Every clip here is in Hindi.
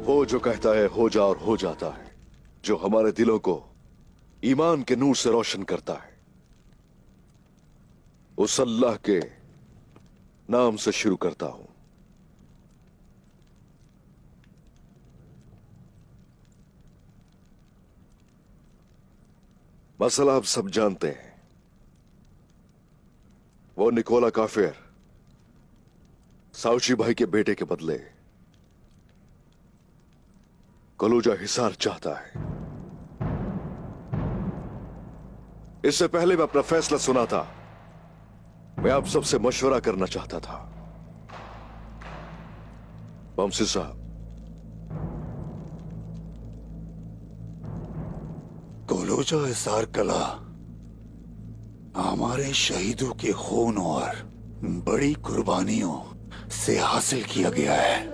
वो जो कहता है हो जा और हो जाता है, जो हमारे दिलों को ईमान के नूर से रोशन करता है, उस अल्लाह के नाम से शुरू करता हूं। मसला आप सब जानते हैं। वो निकोला काफिर साउची भाई के बेटे के बदले कलूजा हिसार चाहता है। इससे पहले मैं अपना फैसला सुना था, मैं आप सबसे मशवरा करना चाहता था। बमसी साहब, कलूजा हिसार कला हमारे शहीदों के खून और बड़ी कुर्बानियों से हासिल किया गया है।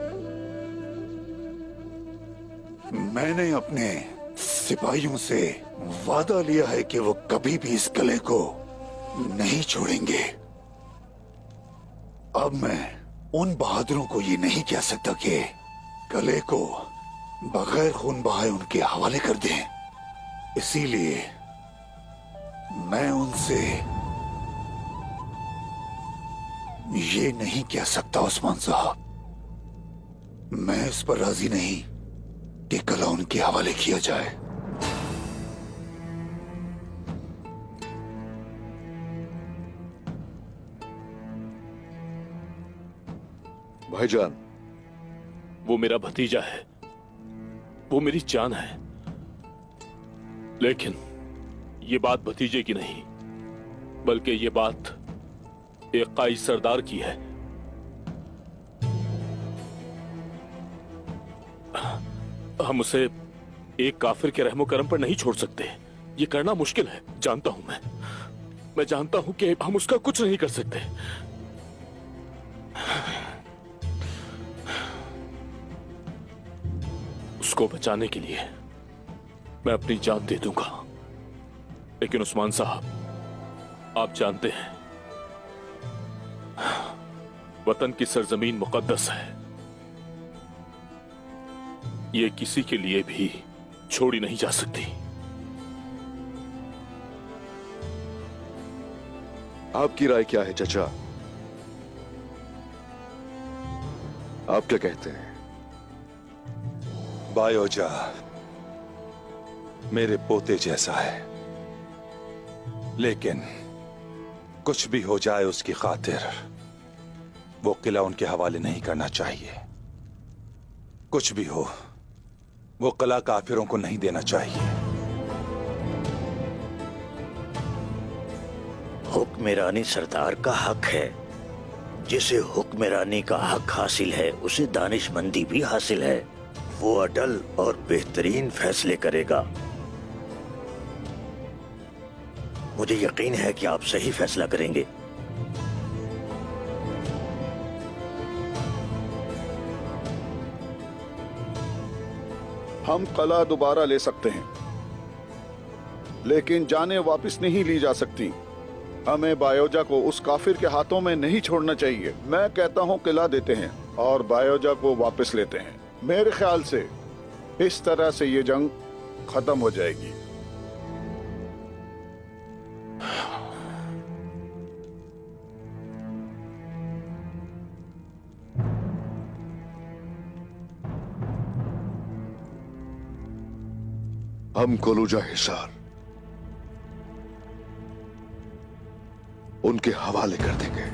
मैंने अपने सिपाहियों से वादा लिया है कि वो कभी भी इस किले को नहीं छोड़ेंगे। अब मैं उन बहादुरों को ये नहीं कह सकता कि किले को बगैर खून बहाए उनके हवाले कर दें। इसीलिए मैं उनसे ये नहीं कह सकता उस्मान साहब, मैं इस पर राजी नहीं कि किला उनके हवाले किया जाए। भाईजान, वो मेरा भतीजा है, वो मेरी जान है, लेकिन ये बात भतीजे की नहीं, बल्कि ये बात एक काई सरदार की है। हम उसे एक काफिर के रहमो करम पर नहीं छोड़ सकते। ये करना मुश्किल है, जानता हूं मैं जानता हूं कि हम उसका कुछ नहीं कर सकते। उसको बचाने के लिए मैं अपनी जान दे दूंगा, लेकिन उस्मान साहब, आप जानते हैं वतन की सरजमीन मुकद्दस है, ये किसी के लिए भी छोड़ी नहीं जा सकती। आपकी राय क्या है चचा? आप क्या कहते हैं? बायोजा मेरे पोते जैसा है, लेकिन कुछ भी हो जाए उसकी खातिर वो किला उनके हवाले नहीं करना चाहिए। कुछ भी हो, वो किला काफिरों को नहीं देना चाहिए। हुक्मरानी सरदार का हक है। जिसे हुक्मरानी का हक हासिल है उसे दानिशमंदी भी हासिल है। वो अटल और बेहतरीन फैसले करेगा। मुझे यकीन है कि आप सही फैसला करेंगे। हम किला दोबारा ले सकते हैं, लेकिन जानें वापस नहीं ली जा सकती। हमें बायोजा को उस काफिर के हाथों में नहीं छोड़ना चाहिए। मैं कहता हूं किला देते हैं और बायोजा को वापस लेते हैं। मेरे ख्याल से इस तरह से ये जंग खत्म हो जाएगी। हम कलूजा हिसार उनके हवाले कर देंगे।